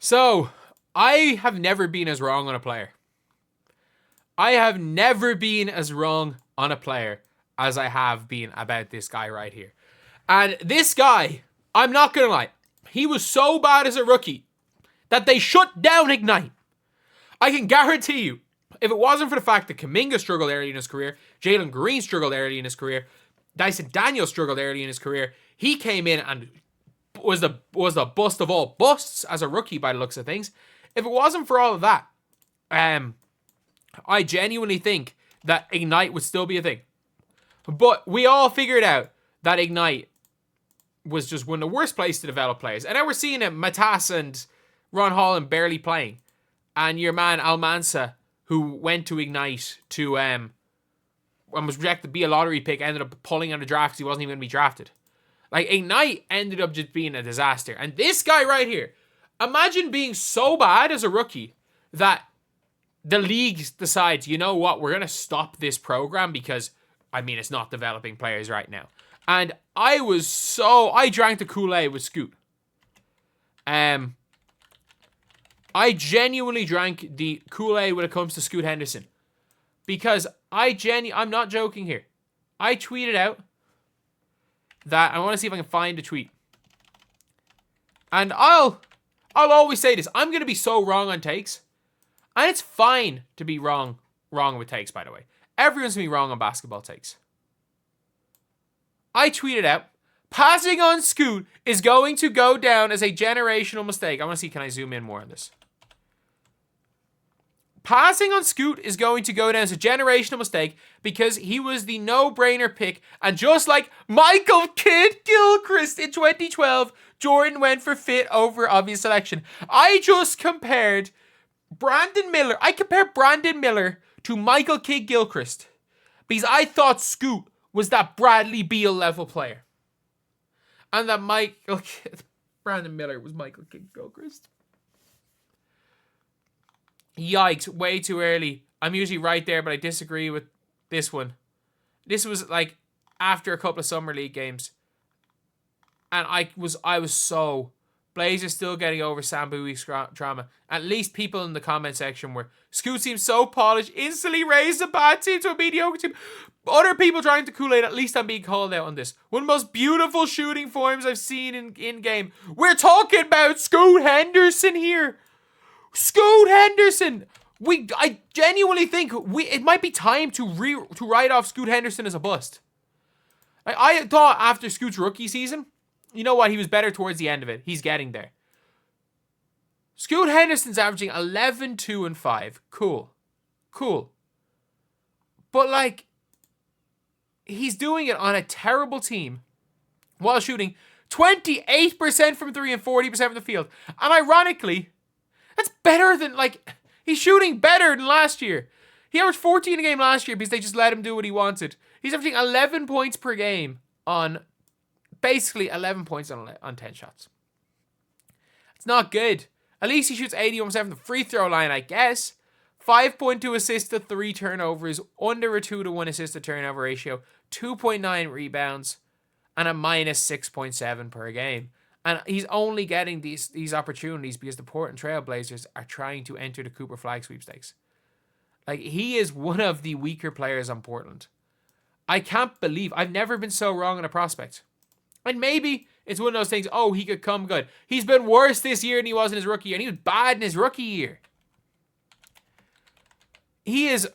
So, I have never been as wrong on a player. I have never been as wrong on a player as I have been about this guy right here. And this guy, I'm not going to lie, he was so bad as a rookie that they shut down Ignite. I can guarantee you, if it wasn't for the fact that Kuminga struggled early in his career, Jalen Green struggled early in his career, Dyson Daniels struggled early in his career, he came in and was the bust of all busts as a rookie by the looks of things. If it wasn't for all of that, I genuinely think that Ignite would still be a thing. But we all figured out that Ignite was just one of the worst places to develop players. And now we're seeing it, Matas and Ron Holland barely playing. And your man Almansa, who went to Ignite to and was rejected to be a lottery pick, ended up pulling out of the draft because he wasn't even going to be drafted. Like, Ignite ended up just being a disaster. And this guy right here, imagine being so bad as a rookie that the league decides, you know what, we're going to stop this program because, I mean, it's not developing players right now. And I drank the Kool-Aid with Scoot. I genuinely drank the Kool-Aid when it comes to Scoot Henderson. Because I'm not joking here. I tweeted out that, I want to see if I can find the tweet. And I'll always say this, I'm going to be so wrong on takes. And it's fine to be wrong with takes, by the way. Everyone's going to be wrong on basketball takes. I tweeted out, passing on Scoot is going to go down as a generational mistake. I want to see, can I zoom in more on this? Passing on Scoot is going to go down as a generational mistake because he was the no-brainer pick. And just like Michael Kidd-Gilchrist in 2012, Jordan went for fit over obvious selection. I just compared Brandon Miller. I compared Brandon Miller to Michael Kidd-Gilchrist because I thought Scoot was that Bradley Beal level player. And that Brandon Miller was Michael Kidd-Gilchrist. Yikes, way too early. I'm usually right there, but I disagree with this one. This was like after a couple of Summer League games. And I was so... Blazers still getting over Sam Bowie's drama. At least people in the comment section were, Scoot seems so polished, instantly raised a bad team to a mediocre team. Other people trying to Kool-Aid, at least I'm being called out on this. One of the most beautiful shooting forms I've seen in game. We're talking about Scoot Henderson here. Scoot Henderson! I genuinely think it might be time to write off Scoot Henderson as a bust. I thought after Scoot's rookie season, you know what, he was better towards the end of it. He's getting there. Scoot Henderson's averaging 11, 2, and 5. Cool. But like, he's doing it on a terrible team while shooting 28% from 3 and 40% from the field. And ironically, that's better than, he's shooting better than last year. He averaged 14 a game last year because they just let him do what he wanted. He's averaging 11 points per game on basically 11 points on 10 shots. It's not good. At least he shoots 81% from the free throw line, I guess. 5.2 assists to 3 turnovers, under a 2-to-1 assist to turnover ratio, 2.9 rebounds, and a minus 6.7 per game. And he's only getting these opportunities because the Portland Trail Blazers are trying to enter the Cooper Flag sweepstakes. Like, he is one of the weaker players on Portland. I can't believe I've never been so wrong on a prospect. And maybe it's one of those things, oh, he could come good. He's been worse this year than he was in his rookie year, and he was bad in his rookie year. He is,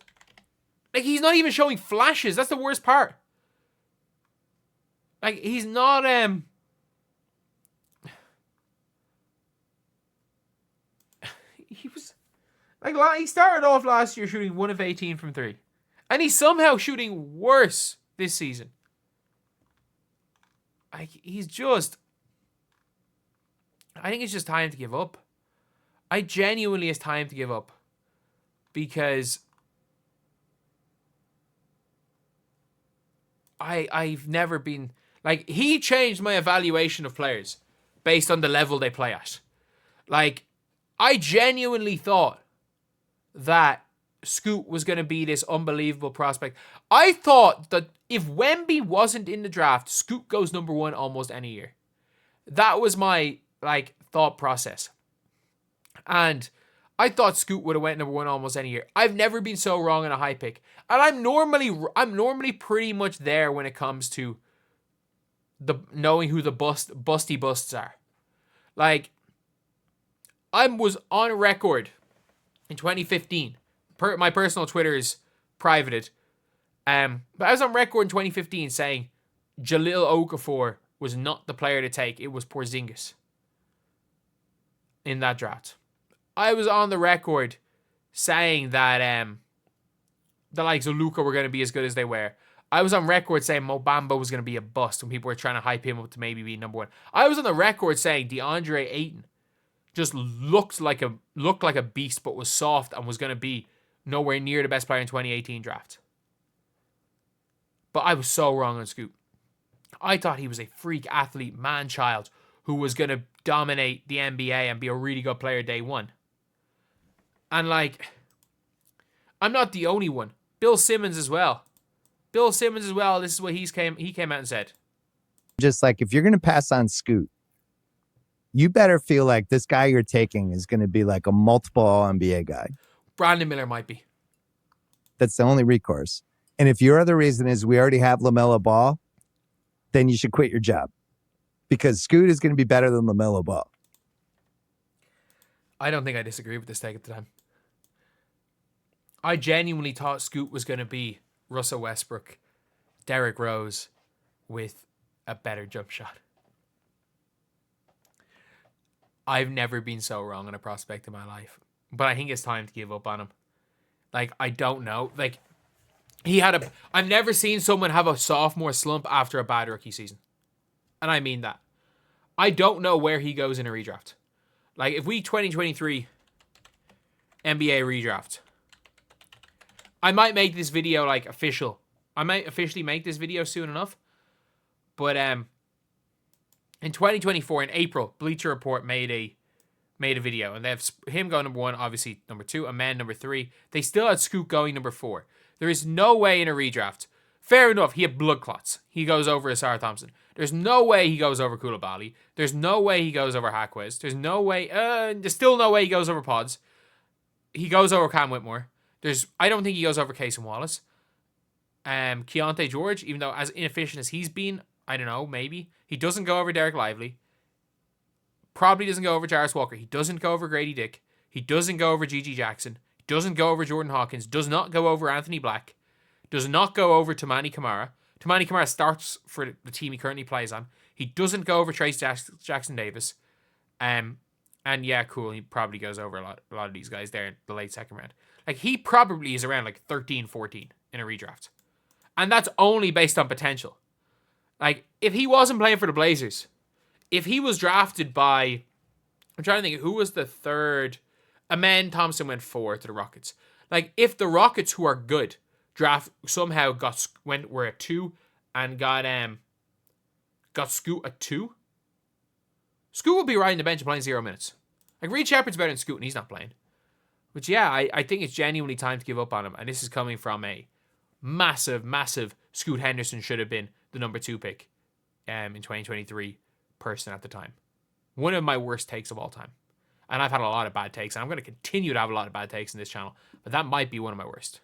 he's not even showing flashes. That's the worst part. He's not, he was, he started off last year shooting 1 of 18 from 3. And he's somehow shooting worse this season. He's just, I think it's just time to give up. I genuinely, it's time to give up. Because I've never been, he changed my evaluation of players based on the level they play at. I genuinely thought that Scoot was going to be this unbelievable prospect. I thought that if Wemby wasn't in the draft, Scoot goes number 1 almost any year. That was my, thought process. And I thought Scoot would have went number 1 almost any year. I've never been so wrong on a high pick. And I'm normally pretty much there when it comes to the knowing who the busty busts are. Like, I was on record in 2015. My personal Twitter is privated. But I was on record in 2015 saying Jahlil Okafor was not the player to take. It was Porzingis in that draft. I was on the record saying that the likes of Luka were going to be as good as they were. I was on record saying Mo Bamba was going to be a bust when people were trying to hype him up to maybe be number 1. I was on the record saying DeAndre Ayton just looked like a beast, but was soft and was going to be nowhere near the best player in 2018 draft. But I was so wrong on Scoot. I thought he was a freak athlete, man-child, who was going to dominate the NBA and be a really good player day one. And like, I'm not the only one. Bill Simmons as well. This is what he came out and said. Just like, if you're going to pass on Scoot, you better feel like this guy you're taking is going to be like a multiple All-NBA guy. Brandon Miller might be. That's the only recourse. And if your other reason is we already have LaMelo Ball, then you should quit your job. Because Scoot is going to be better than LaMelo Ball. I don't think I disagree with this take at the time. I genuinely thought Scoot was going to be Russell Westbrook, Derrick Rose, with a better jump shot. I've never been so wrong on a prospect in my life. But I think it's time to give up on him. Like, I don't know. Like, I've never seen someone have a sophomore slump after a bad rookie season. And I mean that. I don't know where he goes in a redraft. Like, if we 2023 NBA redraft, I might make this video, like, official. I might officially make this video soon enough. But in 2024, in April, Bleacher Report made a video. And they have him going number 1, obviously number 2, a man number 3. They still had Scoot going number 4. There is no way in a redraft. Fair enough, he had blood clots. He goes over Asar Thompson. There's no way he goes over Koulibaly. There's no way he goes over Hackwiz. There's still no way he goes over Pods. He goes over Cam Whitmore. I don't think he goes over Case and Wallace. Keontae George, even though as inefficient as he's been, I don't know, maybe. He doesn't go over Derek Lively. Probably doesn't go over Jarvis Walker. He doesn't go over Grady Dick. He doesn't go over Gigi Jackson. He doesn't go over Jordan Hawkins. Does not go over Anthony Black. Does not go over Tamani Kamara. Tamani Kamara starts for the team he currently plays on. He doesn't go over Trace Jackson Davis. And yeah, cool. He probably goes over a lot of these guys there in the late second round. Like, he probably is around like 13, 14 in a redraft. And that's only based on potential. Like, if he wasn't playing for the Blazers, if he was drafted by, I'm trying to think, who was the third? Amen Thompson went 4 to the Rockets. Like, if the Rockets, who are good, somehow were at 2 and got Scoot at 2, Scoot will be riding the bench and playing 0 minutes. Like, Reed Shepherd's better than Scoot and he's not playing. But yeah, I think it's genuinely time to give up on him. And this is coming from a massive Scoot Henderson should have been the number 2 pick in 2023 person at the time. One of my worst takes of all time. And I've had a lot of bad takes. And I'm going to continue to have a lot of bad takes in this channel. But that might be one of my worst.